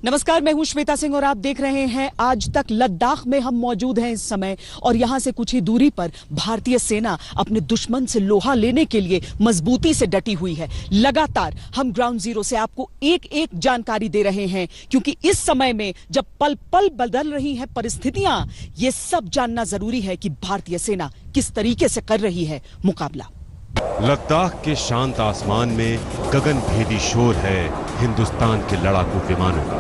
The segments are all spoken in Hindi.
नमस्कार, मैं हूं श्वेता सिंह और आप देख रहे हैं आज तक। लद्दाख में हम मौजूद हैं इस समय और यहां से कुछ ही दूरी पर भारतीय सेना अपने दुश्मन से लोहा लेने के लिए मजबूती से डटी हुई है। लगातार हम ग्राउंड जीरो से आपको एक एक जानकारी दे रहे हैं, क्योंकि इस समय में जब पल पल बदल रही है परिस्थितियां, ये सब जानना जरूरी है कि भारतीय सेना किस तरीके से कर रही है मुकाबला। लद्दाख के शांत आसमान में गगन भेदी शोर है हिंदुस्तान के लड़ाकू विमानों का।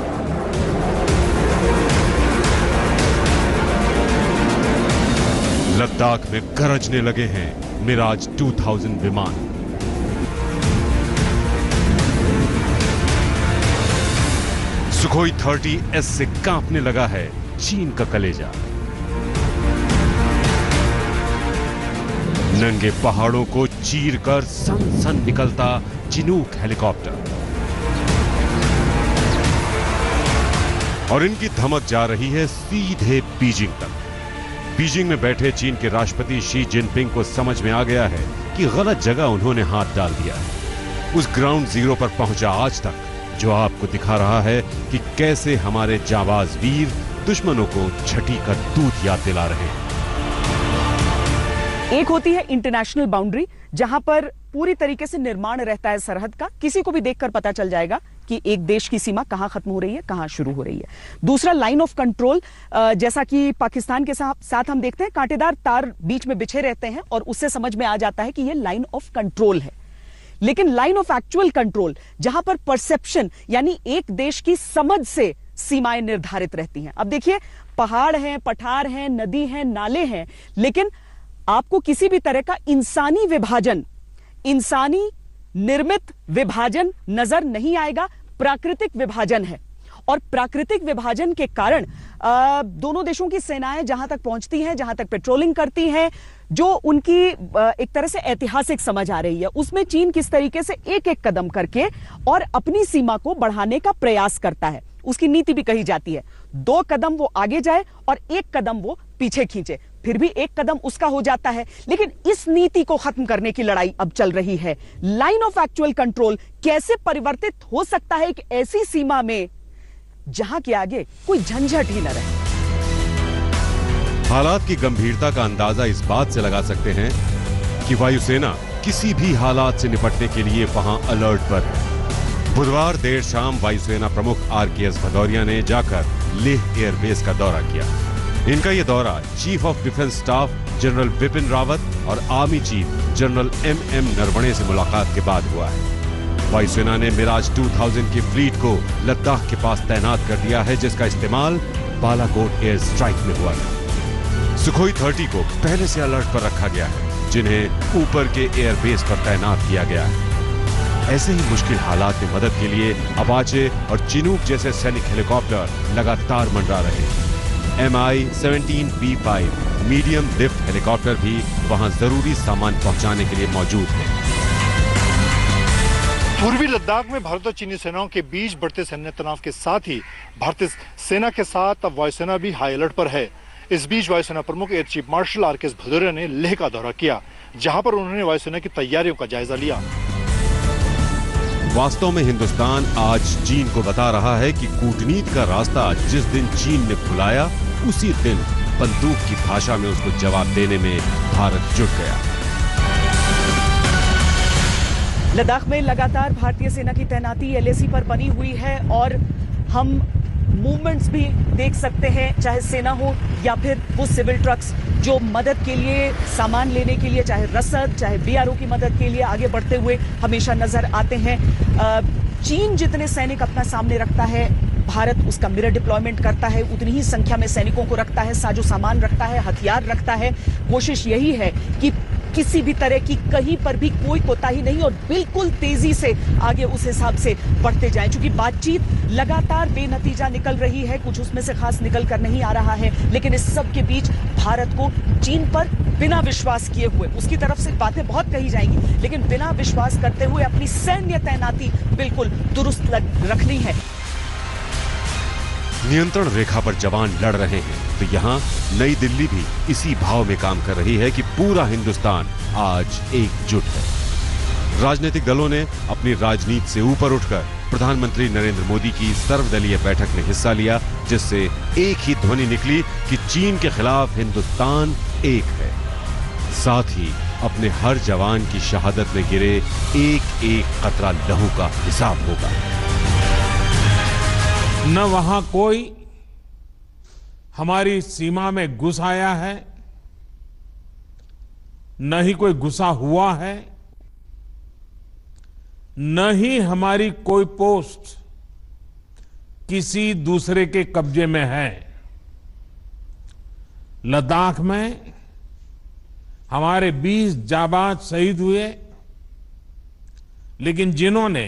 लद्दाख में गरजने लगे हैं मिराज 2000 विमान। सुखोई 30S से कांपने लगा है चीन का कलेजा। नंगे पहाड़ों को चीरकर सन सन निकलता चिनूक हेलीकॉप्टर, और इनकी धमक जा रही है सीधे बीजिंग तक। बीजिंग में बैठे चीन के राष्ट्रपति शी जिनपिंग को समझ में आ गया है कि गलत जगह उन्होंने हाथ डाल दिया है। उस ग्राउंड जीरो पर पहुंचा आज तक, जो आपको दिखा रहा है कि कैसे हमारे जाबाज वीर दुश्मनों को छठी का दूध याद दिला रहे हैं। एक होती है इंटरनेशनल बाउंड्री, जहां पर पूरी तरीके से निर्माण रहता है सरहद का। किसी को भी देखकर पता चल जाएगा कि एक देश की सीमा कहां खत्म हो रही है, कहां शुरू हो रही है। दूसरा, लाइन ऑफ कंट्रोल, जैसा कि पाकिस्तान के साथ हम देखते हैं, कांटेदार तार बीच में बिछे रहते हैं और उससे समझ में आ जाता है कि यह लाइन ऑफ कंट्रोल है। लेकिन लाइन ऑफ एक्चुअल कंट्रोल, जहां पर परसेप्शन यानी एक देश की समझ से सीमाएं निर्धारित रहती हैं। अब देखिए, पहाड़ हैं, पठार हैं, नदी हैं, नाले हैं, लेकिन आपको किसी भी तरह का इंसानी विभाजन, इंसानी निर्मित विभाजन नजर नहीं आएगा। प्राकृतिक विभाजन है, और प्राकृतिक विभाजन के कारण दोनों देशों की सेनाएं जहां तक पहुंचती हैं, जहां तक पेट्रोलिंग करती हैं, जो उनकी एक तरह से ऐतिहासिक समझ आ रही है, उसमें चीन किस तरीके से एक एक कदम करके और अपनी सीमा को बढ़ाने का प्रयास करता है। उसकी नीति भी कही जाती है, 2 कदम वो आगे जाए और 1 कदम वो पीछे खींचे, फिर भी 1 कदम उसका हो जाता है। लेकिन इस नीति को खत्म करने की लड़ाई अब चल रही है। लाइन ऑफ एक्चुअल कंट्रोल कैसे परिवर्तित हो सकता है एक ऐसी सीमा में जहां के आगे कोई झंझट ही न रहे। हालात की गंभीरता का अंदाजा इस बात से लगा सकते हैं कि वायुसेना किसी भी हालात से निपटने के लिए वहां अलर्ट पर है। बुधवार देर शाम वायुसेना प्रमुख RKS भदौरिया ने जाकर लेह एयरबेस का दौरा किया। इनका यह दौरा chief of defence staff general Bipin Rawat और army chief general MM Naravane से मुलाकात के बाद हुआ है। वायुसेना ने मिराज 2000 की फ्लीट को लद्दाख के पास तैनात कर दिया है, जिसका इस्तेमाल बालाकोट एयर स्ट्राइक में हुआ था। सुखोई 30 को पहले से अलर्ट पर रखा गया है, जिन्हें ऊपर के एयरबेस पर तैनात किया गया है। ऐसे ही मुश्किल हालात में मदद के लिए अपाचे और चिनूक जैसे सैनिक हेलीकॉप्टर लगातार मंडरा रहे हैं। Mi-17V5 मीडियम लिफ्ट हेलीकॉप्टर भी वहां जरूरी सामान पहुंचाने के लिए मौजूद है। पूर्वी लद्दाख में भारत और चीनी सेनाओं के बीच बढ़ते सैन्य तनाव के साथ ही भारतीय सेना के साथ अब वायुसेना भी हाई अलर्ट पर है। इस बीच वायुसेना प्रमुख air chief marshal RKS Bhadauria ने लेह का दौरा किया, जहां पर उन्होंने वायुसेना की तैयारियों का जायजा लिया। वास्तव में हिंदुस्तान आज चीन को बता रहा है कि कूटनीति का रास्ता जिस दिन चीन ने खुलाया, उसी दिन बंदूक की भाषा में उसको जवाब देने में भारत जुट गया। लद्दाख में लगातार भारतीय सेना की तैनाती LAC पर बनी हुई है और हम मूवमेंट्स भी देख सकते हैं, चाहे सेना हो या फिर वो सिविल ट्रक्स जो मदद के लिए, सामान लेने के लिए, चाहे रसद, चाहे BRO की मदद के लिए आगे बढ़ते हुए हमेशा नजर आते हैं। चीन जितने सैनिक अपना सामने रखता है, भारत उसका मिरर डिप्लॉयमेंट करता है, उतनी ही संख्या में सैनिकों को रखता है, साजो सामान रखता है, हथियार रखता है। कोशिश यही है कि किसी भी तरह की कहीं पर भी कोई कोताही नहीं और बिल्कुल तेजी से आगे उस हिसाब से बढ़ते जाएं। क्योंकि बातचीत लगातार बेनतीजा निकल रही है, कुछ उसमें से खास निकल कर नहीं आ रहा है, लेकिन इस सब के बीच भारत को चीन पर बिना विश्वास किए हुए, उसकी तरफ से बातें बहुत कही जाएंगी, लेकिन बिना विश्वास करते हुए अपनी सैन्य तैनाती बिल्कुल दुरुस्त रखनी है। नियंत्रण रेखा पर जवान लड़ रहे हैं, तो यहाँ नई दिल्ली भी इसी भाव में काम कर रही है कि पूरा हिंदुस्तान आज एकजुट है। राजनीतिक दलों ने अपनी राजनीति से ऊपर उठकर प्रधानमंत्री नरेंद्र मोदी की सर्वदलीय बैठक में हिस्सा लिया, जिससे एक ही ध्वनि निकली कि चीन के खिलाफ हिंदुस्तान एक है। साथ ही अपने हर जवान की शहादत में गिरे एक एक कतरा लहू का हिसाब होगा। न वहां कोई हमारी सीमा में घुस आया है, न ही कोई घुसा हुआ है, न ही हमारी कोई पोस्ट किसी दूसरे के कब्जे में है। लद्दाख में हमारे 20 जाबाज शहीद हुए, लेकिन जिन्होंने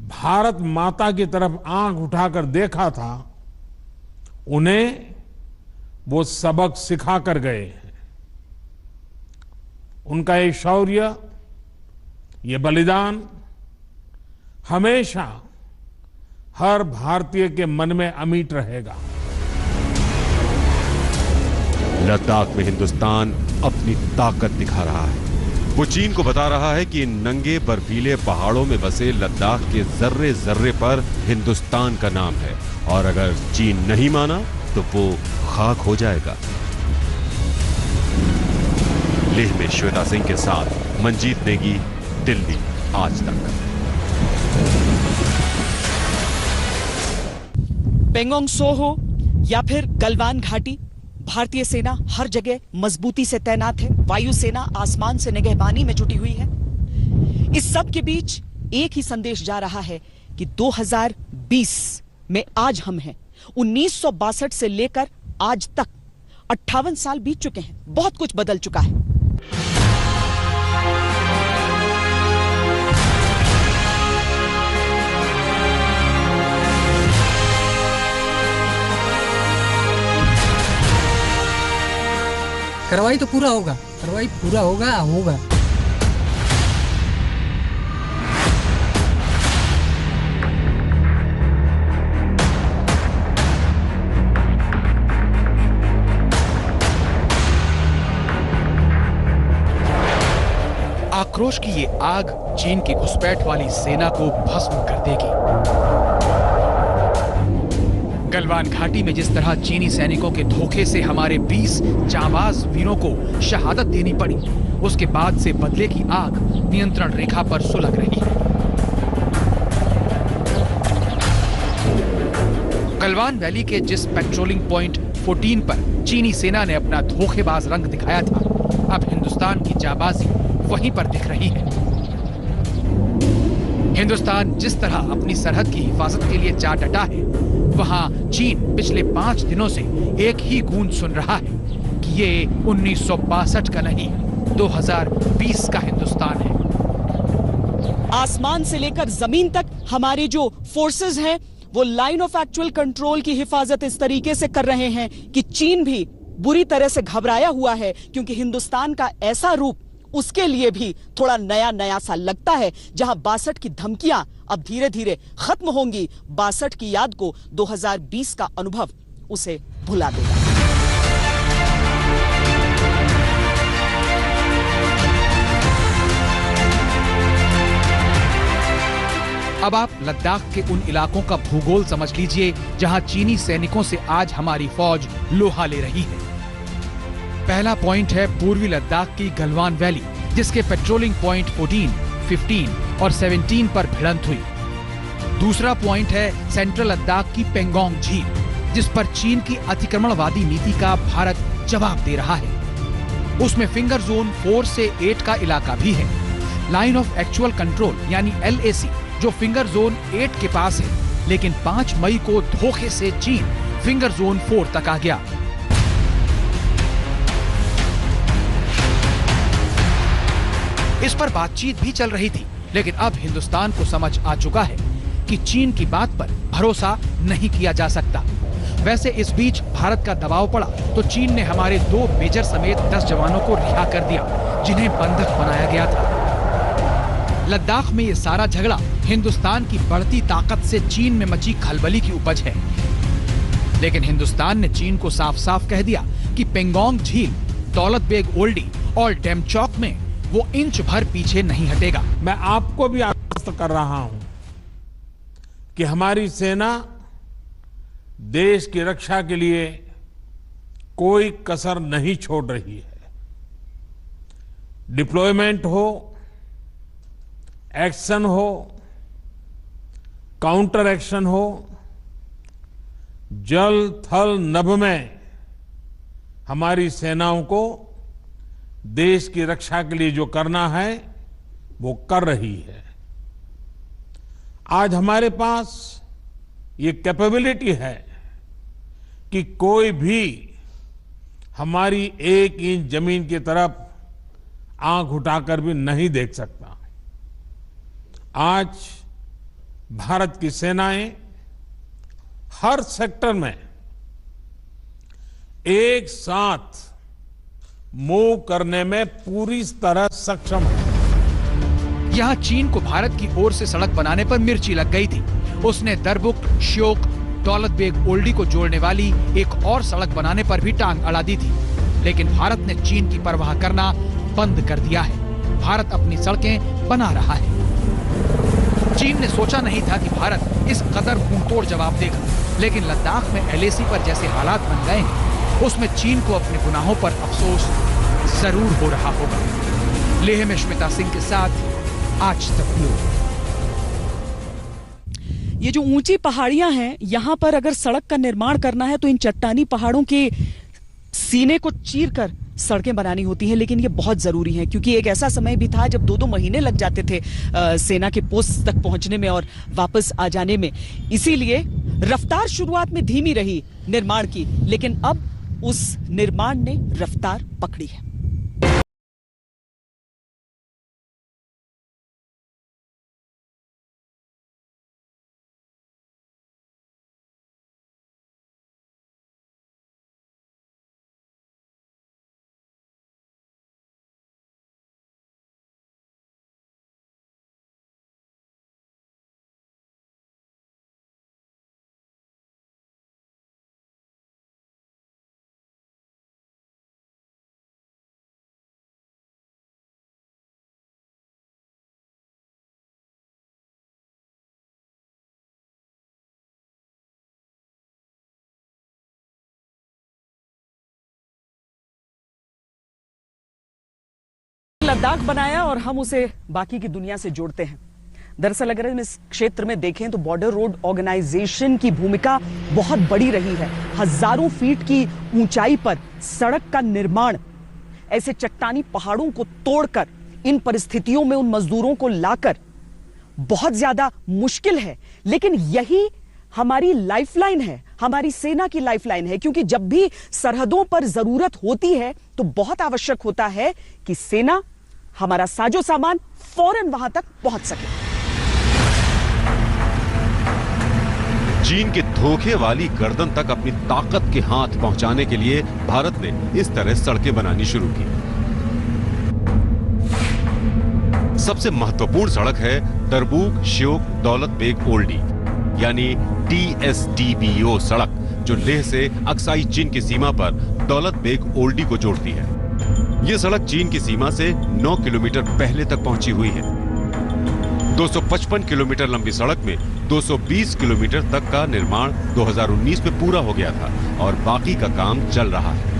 भारत माता की तरफ आंख उठाकर देखा था, उन्हें वो सबक सिखा कर गए हैं। उनका ये शौर्य, ये बलिदान हमेशा हर भारतीय के मन में अमिट रहेगा। लद्दाख में हिंदुस्तान अपनी ताकत दिखा रहा है। वो चीन को बता रहा है कि इन नंगे बर्फीले पहाड़ों में बसे लद्दाख के जर्रे जर्रे पर हिंदुस्तान का नाम है, और अगर चीन नहीं माना तो वो खाक हो जाएगा। लेह में श्वेता सिंह के साथ मंजीत नेगी, दिल्ली आज तक। पेंगोंग सो हो या फिर गलवान घाटी, भारतीय सेना हर जगह मजबूती से तैनात है। वायुसेना आसमान से निगहबानी में जुटी हुई है। इस सब के बीच एक ही संदेश जा रहा है कि 2020 में आज हम हैं। 1962 से लेकर आज तक 58 साल बीत चुके हैं। बहुत कुछ बदल चुका है। कार्रवाई तो पूरा होगा, कार्रवाई पूरा होगा। आक्रोश की ये आग चीन की घुसपैठ वाली सेना को भस्म कर देगी। गलवान घाटी में जिस तरह चीनी सैनिकों के धोखे से हमारे 20 जांबाज वीरों को शहादत देनी पड़ी, उसके बाद से बदले की आग नियंत्रण रेखा पर सुलग रही है। गलवान वैली के जिस पेट्रोलिंग पॉइंट 14 पर चीनी सेना ने अपना धोखेबाज रंग दिखाया था, अब हिंदुस्तान की जाबाजी वहीं पर दिख रही है। हिंदुस्तान जिस तरह अपनी सरहद की हिफाजत के लिए जा डटा है, वहां चीन पिछले 5 दिनों से एक ही गूंज सुन रहा है कि ये 1962 का नहीं, 2020 का हिंदुस्तान है। आसमान से लेकर जमीन तक हमारे जो फोर्सेस हैं, वो लाइन ऑफ एक्चुअल कंट्रोल की हिफाजत इस तरीके से कर रहे हैं कि चीन भी बुरी तरह से घबराया हुआ है, क्योंकि हिंदुस्तान का ऐसा रूप उसके लिए भी थोड़ा नया नया सा लगता है। जहां 62 की धमकियां अब धीरे धीरे खत्म होंगी, 62 की याद को 2020 का अनुभव उसे भुला देगा। अब आप लद्दाख के उन इलाकों का भूगोल समझ लीजिए जहां चीनी सैनिकों से आज हमारी फौज लोहा ले रही है। पहला पॉइंट है पूर्वी लद्दाख की गलवान वैली, जिसके पेट्रोलिंग पॉइंट 14, 15 और 17 पर भिड़ंत हुई। दूसरा पॉइंट है सेंट्रल लद्दाख की पेंगोंग झील, जिस पर चीन की अतिक्रमणवादी नीति का भारत जवाब दे रहा है। उसमें फिंगर जोन 4 से 8 का इलाका भी है। लाइन ऑफ एक्चुअल कंट्रोल यानी LAC जो फिंगर जोन 8 के पास है, लेकिन 5 मई को धोखे से चीन फिंगर जोन 4 तक आ गया। इस पर बातचीत भी चल रही थी, लेकिन अब हिंदुस्तान को समझ आ चुका है कि चीन की बात पर भरोसा नहीं किया जा सकता। वैसे इस बीच भारत का दबाव पड़ा तो चीन ने हमारे 2 मेजर समेत 10 जवानों को रिहा कर दिया, जिन्हें बंधक बनाया गया था। लद्दाख में ये सारा झगड़ा हिंदुस्तान की बढ़ती ताकत से चीन में मची खलबली की उपज है। लेकिन हिंदुस्तान ने चीन को साफ साफ कह दिया कि पेंगोंग झील, दौलत बेग ओल्डी और डेमचौक में वो इंच भर पीछे नहीं हटेगा। मैं आपको भी आश्वस्त कर रहा हूं कि हमारी सेना देश की रक्षा के लिए कोई कसर नहीं छोड़ रही है। डिप्लॉयमेंट हो, एक्शन हो, काउंटर एक्शन हो, जल थल नभ में हमारी सेनाओं को देश की रक्षा के लिए जो करना है वो कर रही है। आज हमारे पास ये कैपेबिलिटी है कि कोई भी हमारी एक इंच जमीन की तरफ आंख उठाकर भी नहीं देख सकता। आज भारत की सेनाएं हर सेक्टर में एक साथ मूव करने में पूरी तरह सक्षम है। यहां चीन को भारत की ओर से सड़क बनाने पर मिर्ची लग गई थी। उसने दरबुक, श्योक, दौलत बेग ओल्डी को जोड़ने वाली एक और सड़क बनाने पर भी टांग अड़ा दी थी, लेकिन भारत ने चीन की परवाह करना बंद कर दिया है। भारत अपनी सड़कें बना रहा है। चीन ने सोचा नहीं था कि भारत इस कदर मुंहतोड़ जवाब देगा, लेकिन लद्दाख में LAC पर जैसे हालात बन गए हैं, उसमें चीन को अपने गुनाहों पर अफसोस जरूर हो रहा होगा। लेह में श्मिता सिंह के साथ आज तक ब्यूरो। ये जो ऊंची पहाड़ियां हैं, यहां पर अगर सड़क का निर्माण करना है तो इन चट्टानी पहाड़ों के सीने को चीरकर सड़कें बनानी होती हैं, लेकिन ये बहुत जरूरी है क्योंकि एक ऐसा समय भी था जब 2-2 महीने लग जाते थे सेना के पोस्ट तक पहुंचने में और वापस आ जाने में। इसीलिए रफ्तार शुरुआत में धीमी रही निर्माण की, लेकिन अब उस निर्माण ने रफ्तार पकड़ी है। लद्दाख बनाया और हम उसे बाकी की दुनिया से जोड़ते हैं। दरअसल अगर हम इस क्षेत्र में देखें तो बॉर्डर रोड ऑर्गेनाइजेशन की भूमिका बहुत बड़ी रही है। हजारों फीट की ऊंचाई पर सड़क का निर्माण ऐसे चट्टानी पहाड़ों को तोड़कर इन परिस्थितियों में उन मजदूरों को लाकर बहुत ज्यादा मुश्किल है, लेकिन यही हमारी लाइफलाइन है, हमारी सेना की लाइफलाइन है, क्योंकि जब भी सरहदों पर जरूरत होती है तो बहुत आवश्यक होता है कि सेना, हमारा साजो सामान फौरन वहां तक पहुंच सके। चीन के धोखे वाली गर्दन तक अपनी ताकत के हाथ पहुंचाने के लिए भारत ने इस तरह सड़कें बनानी शुरू की। सबसे महत्वपूर्ण सड़क है दरबुक, श्योक, दौलत बेग ओल्डी यानी DSDBO सड़क, जो लेह से अक्साई चीन की सीमा पर दौलत बेग ओल्डी को जोड़ती है। यह सड़क चीन की सीमा से 9 किलोमीटर पहले तक पहुंची हुई है। 255 किलोमीटर लंबी सड़क में 220 किलोमीटर तक का निर्माण 2019 में पूरा हो गया था और बाकी का काम चल रहा है।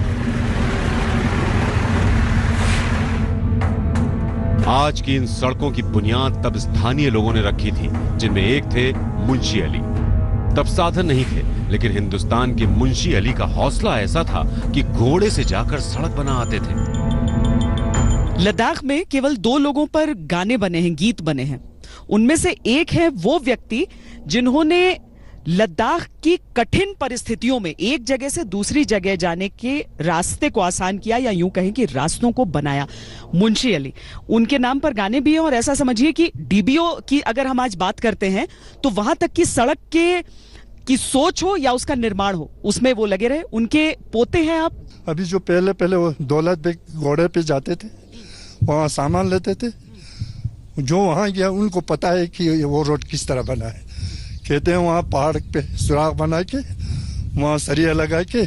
आज की इन सड़कों की बुनियाद तब स्थानीय लोगों ने रखी थी, जिनमें एक थे मुंशी अली। तब साधन नहीं थे, लेकिन हिंदुस्तान के मुंशी अली का हौसला ऐसा था कि घोड़े से जाकर सड़क बना आते थे। लद्दाख में केवल 2 लोगों पर गाने बने हैं, गीत बने हैं। उनमें से एक है वो व्यक्ति जिन्होंने लद्दाख की कठिन परिस्थितियों में एक जगह से दूसरी जगह जाने के रास्ते को आसान किया, या यूं कहें कि रास्तों को बनाया, मुंशी अली। उनके नाम पर गाने भी हैं और ऐसा समझिए कि DBO की अगर हम आज बात करते हैं तो वहां तक की सड़क की सोच हो या उसका निर्माण हो, उसमें वो लगे रहे। उनके पोते हैं आप। अभी जो पहले वो दौलत बेग घोड़े पे जाते थे, वहाँ सामान लेते थे, जो वहाँ गया उनको पता है कि वो रोड किस तरह बना है। कहते हैं वहाँ पहाड़ पे सुराख बना के, वहाँ सरिया लगा के,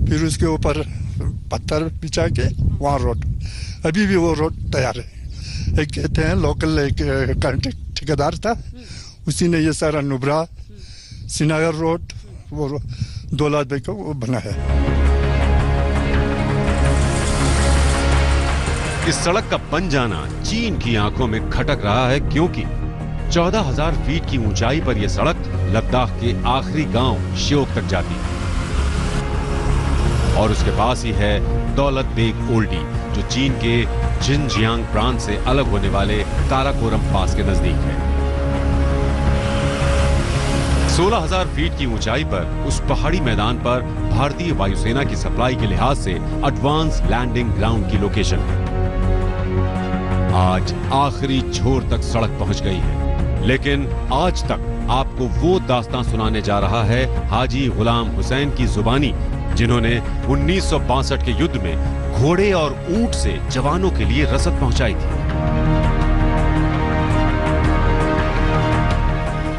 फिर उसके ऊपर पत्थर बिछा के वहाँ रोड, अभी भी वो रोड तैयार है। एक कहते हैं लोकल एक कॉन्ट्रैक्ट ठेकेदार था, उसी ने ये सारा नुब्रा श्रीनगर रोड वो दौलत बेग को वो बनाया। इस सड़क का बन जाना चीन की आंखों में खटक रहा है, क्योंकि 14,000 फीट की ऊंचाई पर यह सड़क लद्दाख के आखिरी गांव श्योक तक जाती है और उसके पास ही है दौलत बेग ओल्डी, जो चीन के जिनजियांग प्रांत से अलग होने वाले काराकोरम पास के नजदीक है। 16,000 फीट की ऊंचाई पर उस पहाड़ी मैदान पर भारतीय वायुसेना की सप्लाई के लिहाज से एडवांस लैंडिंग ग्राउंड की लोकेशन है। आज आखिरी छोर तक सड़क पहुंच गई है, लेकिन आज तक आपको वो दास्तां सुनाने जा रहा है हाजी गुलाम हुसैन की जुबानी, जिन्होंने 1962 के युद्ध में घोड़े और ऊंट से जवानों के लिए रसद पहुंचाई थी।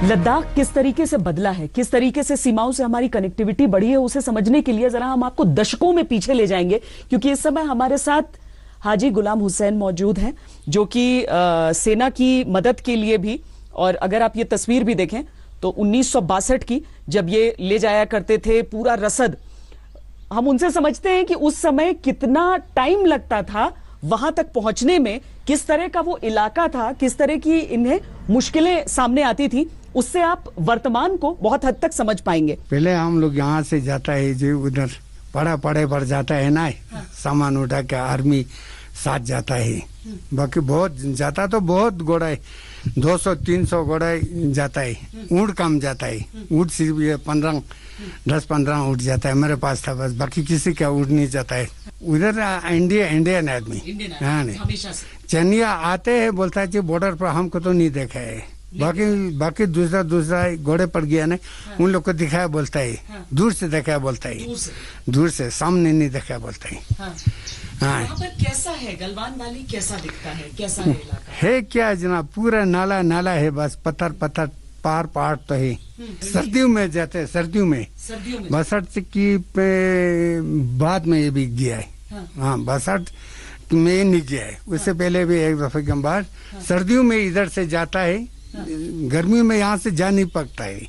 लद्दाख किस तरीके से बदला है, किस तरीके से सीमाओं से हमारी कनेक्टिविटी बढ़ी है, उसे समझने के लिए जरा हम आपको दशकों में पीछे ले जाएंगे, क्योंकि इस समय हमारे साथ हाजी गुलाम हुसैन मौजूद हैं, जो कि सेना की मदद के लिए भी, और अगर आप ये तस्वीर भी देखें तो 1962 की, जब ये ले जाया करते थे पूरा रसद, हम उनसे समझते हैं कि उस समय कितना टाइम लगता था वहां तक पहुंचने में, किस तरह का वो इलाका था, किस तरह की इन्हें मुश्किलें सामने आती थी, उससे आप वर्तमान को बहुत हद तक समझ पाएंगे। पहले हम लोग यहाँ से जाता है जो उधर पड़े पर जाता है ना, हाँ। सामान उठा के आर्मी साथ जाता है, बाकी बहुत जाता तो बहुत घोड़ा है, 200-300 घोड़ा जाता है, ऊँट कम जाता है, ऊँट सिर्फ ये 10-15 ऊँट जाता है, मेरे पास था बस, बाकी किसी का ऊँट नहीं जाता है उधर। इंडियन आदमी, हाँ नहीं, चनिया आते हैं, बोलता है बॉर्डर पर हमको तो नहीं देखा है, बाकी दूसरा घोड़े पर गया ना, हाँ। उन लोग को दिखाया बोलता है, हाँ। दूर से दिखाया बोलता है, दूर से सामने नहीं दिखाया बोलता है। हाँ। हाँ। वहाँ पर कैसा है गलवान वैली, कैसा दिखता है, कैसा है इलाका? है क्या जनाब, पूरा नाला है, बस पत्थर पहाड़ तो है। सर्दियों में जाते हैं, सर्दियों में बसंत की बाद में ये भी गया है। हाँ, बसंत में नहीं गया है, उससे पहले भी एक दफे के बाद सर्दियों में इधर से जाता है, गर्मियों में यहाँ से जा नहीं पकता है,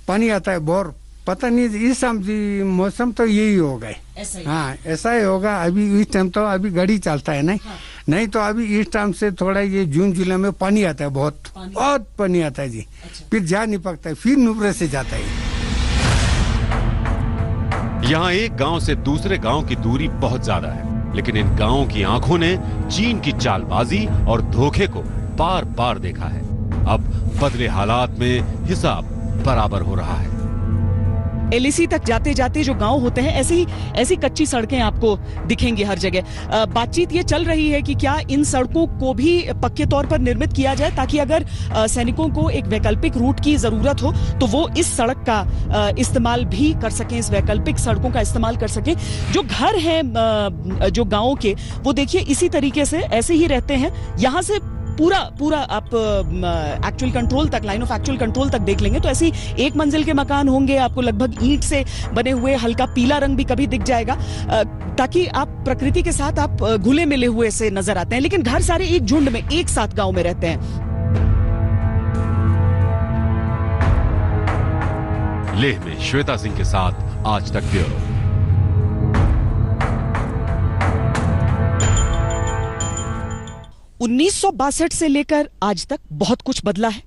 पानी आता है बोर, पता नहीं इस मौसम तो यही होगा। हाँ, ऐसा ही होगा। अभी इस टाइम तो अभी गाड़ी चलता है नहीं, हाँ। नहीं तो अभी इस टाइम से थोड़ा ये जून जुलाई में पानी आता है, बहुत पानी आता है जी। अच्छा। फिर जा नहीं पकता है, फिर नुब्रे से जाता है। यहाँ एक गांव से दूसरे गांव की दूरी बहुत ज्यादा है, लेकिन इन गांवों की आंखों ने चीन की चालबाजी और धोखे को बार बार देखा है। अब बदले हालात में हिसाब बराबर हो रहा है। एलएसी तक जाते जाते जो गांव होते हैं, ऐसी कच्ची सड़कें आपको दिखेंगी हर जगह। बातचीत ये चल रही है कि क्या इन सड़कों को भी पक्के तौर पर निर्मित किया जाए, ताकि अगर सैनिकों को एक वैकल्पिक रूट की जरूरत हो तो वो इस सड़क का इस्तेमाल भी कर सकें, इस वैकल्पिक सड़कों का इस्तेमाल कर सकें। जो घर हैं जो गाँव के, वो देखिए इसी तरीके से ऐसे ही रहते हैं। यहाँ से पूरा आप एक्चुअल कंट्रोल तक, लाइन ऑफ एक्चुअल कंट्रोल तक देख लेंगे तो ऐसी एक मंजिल के मकान होंगे, आपको लगभग ईंट से बने हुए, हल्का पीला रंग भी कभी दिख जाएगा, ताकि आप प्रकृति के साथ आप घुले मिले हुए से नजर आते हैं। लेकिन घर सारे एक झुंड में एक साथ गांव में रहते हैं। लेह में श्वेता सिंह के साथ आज तक ब्यूरो। उन्नीस से लेकर आज तक बहुत कुछ बदला है।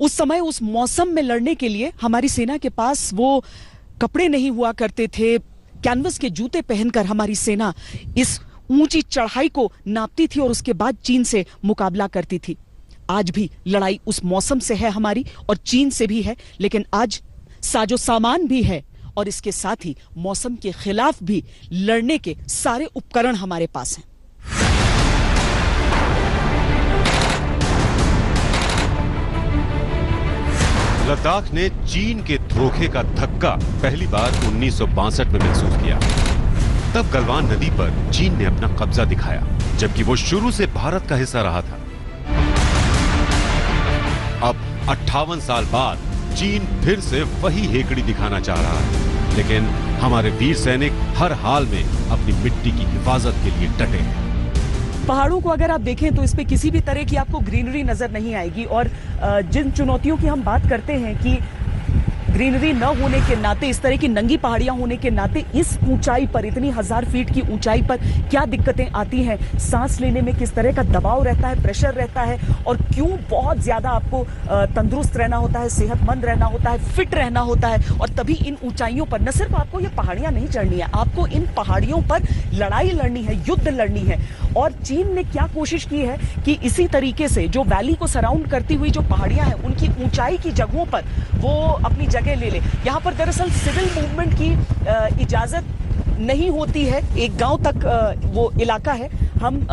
उस समय उस मौसम में लड़ने के लिए हमारी सेना के पास वो कपड़े नहीं हुआ करते थे। कैनवस के जूते पहनकर हमारी सेना इस ऊंची चढ़ाई को नापती थी और उसके बाद चीन से मुकाबला करती थी। आज भी लड़ाई उस मौसम से है हमारी और चीन से भी है, लेकिन आज साजो सामान भी है और इसके साथ ही मौसम के खिलाफ भी लड़ने के सारे उपकरण हमारे पास हैं। लद्दाख ने चीन के धोखे का धक्का पहली बार 1962 में महसूस किया। तब गलवान नदी पर चीन ने अपना कब्जा दिखाया, जबकि वो शुरू से भारत का हिस्सा रहा था। अब 58 साल बाद चीन फिर से वही हेकड़ी दिखाना चाह रहा है, लेकिन हमारे वीर सैनिक हर हाल में अपनी मिट्टी की हिफाजत के लिए डटे हैं। पहाड़ों को अगर आप देखें तो इस पे किसी भी तरह की आपको ग्रीनरी नजर नहीं आएगी। और जिन चुनौतियों की हम बात करते हैं कि ग्रीनरी न होने के नाते, इस तरह की नंगी पहाड़ियां होने के नाते, इस ऊंचाई पर, इतनी 1000 फीट की ऊंचाई पर क्या दिक्कतें आती हैं, सांस लेने में किस तरह का दबाव रहता है, प्रेशर रहता है, और क्यों बहुत ज्यादा आपको तंदुरुस्त रहना होता है, सेहतमंद रहना होता है, फिट रहना होता है। और तभी इन ऊंचाइयों पर न सिर्फ आपको ये पहाड़ियां नहीं चढ़नी है, आपको इन पहाड़ियों पर लड़ाई लड़नी है, युद्ध लड़नी है। और चीन ने क्या कोशिश की है कि इसी तरीके से जो वैली को सराउंड करती हुई जो पहाड़ियां हैं, उनकी ऊंचाई की जगहों पर वो अपनी जगह ले ले। यहाँ पर दरअसल सिविल मूवमेंट की इजाजत नहीं होती है। एक गांव तक वो इलाका है। हम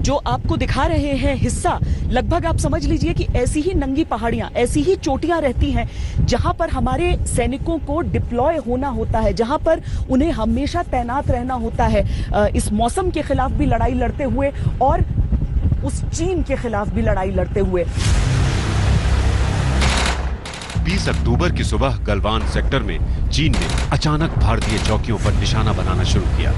जो आपको दिखा रहे हैं हिस्सा, लगभग आप समझ लीजिए कि ऐसी ही नंगी पहाड़ियां, ऐसी ही चोटियां रहती हैं जहां पर हमारे सैनिकों को डिप्लॉय होना होता है, जहां पर उन्हें हमेशा तैनात रहना होता है, इस मौसम के खिलाफ भी लड़ाई लड़ते हुए और उस चीन के खिलाफ भी लड़ाई लड़ते हुए। 20 अक्टूबर की सुबह गलवान सेक्टर में चीन ने अचानक भारतीय चौकियों पर निशाना बनाना शुरू किया।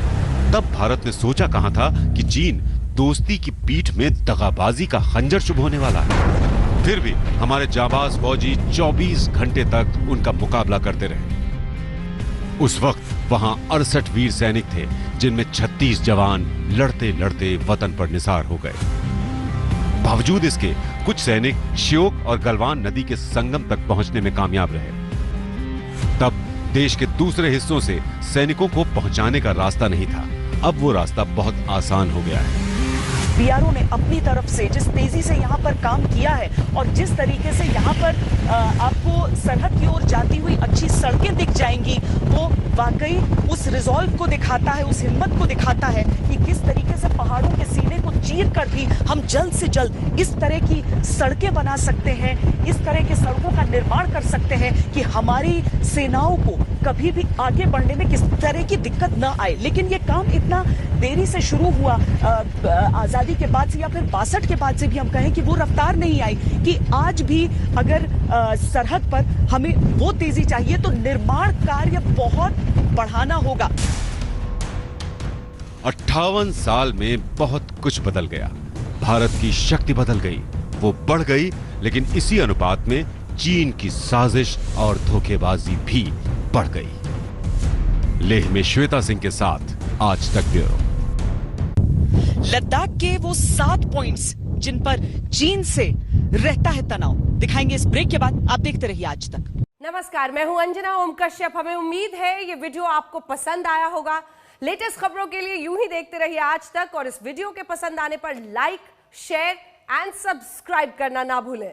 तब भारत ने सोचा कहां था कि चीन दोस्ती की पीठ में दगाबाजी का खंजर चुभोने वाला है। फिर भी हमारे जाबाज फौजी 24 घंटे तक उनका मुकाबला करते रहे। उस वक्त वहां 68 वीर सैनिक थे, जिनमें 36 जवान लड़ते लड़ते वतन पर निसार हो गए। बावजूद इसके कुछ सैनिक श्योक और गलवान नदी के संगम तक पहुंचने में कामयाब रहे। तब देश के दूसरे हिस्सों से सैनिकों को पहुंचाने का रास्ता नहीं था। अब वो रास्ता बहुत आसान हो गया है। बीआरओ ने अपनी तरफ से जिस तेजी से यहाँ पर काम किया है और जिस तरीके से यहाँ पर आपको सरहद की ओर जाती हुई अच्छी सड़कें दिख जाएंगी, वो वाकई उस रिजॉल्व को दिखाता है, उस हिम्मत को दिखाता है कि किस तरीके से पहाड़ों के सीने को चीर कर भी हम जल्द से जल्द इस तरह की सड़कें बना सकते हैं, इस तरह की सड़कों का निर्माण कर सकते हैं कि हमारी सेनाओं को कभी भी आगे बढ़ने में किस तरह की दिक्कत न आए। लेकिन ये काम इतना देरी से शुरू हुआ, आजादी के बाद से या फिर 62 के बाद से भी हम कहें कि वो रफ्तार नहीं आई कि आज भी अगर सरहद पर हमें वो तेजी चाहिए तो निर्माण कार्य बहुत बढ़ाना होगा। 58 साल में बहुत कुछ बदल गया। भारत की शक्ति बदल गई, वो बढ़ गई, लेकिन इसी अनुपात में चीन की साजिश और धोखेबाजी भी बढ़ गई। लेह में श्वेता सिंह के साथ आज तक ब्यूरो। लद्दाख के वो 7 पॉइंट्स जिन पर चीन से रहता है तनाव, दिखाएंगे इस ब्रेक के बाद। आप देखते रहिए आज तक। नमस्कार, मैं हूं अंजना ओम कश्यप। हमें उम्मीद है ये वीडियो आपको पसंद आया होगा। लेटेस्ट खबरों के लिए यूं ही देखते रहिए आज तक, और इस वीडियो के पसंद आने पर लाइक, शेयर एंड सब्सक्राइब करना ना भूलें।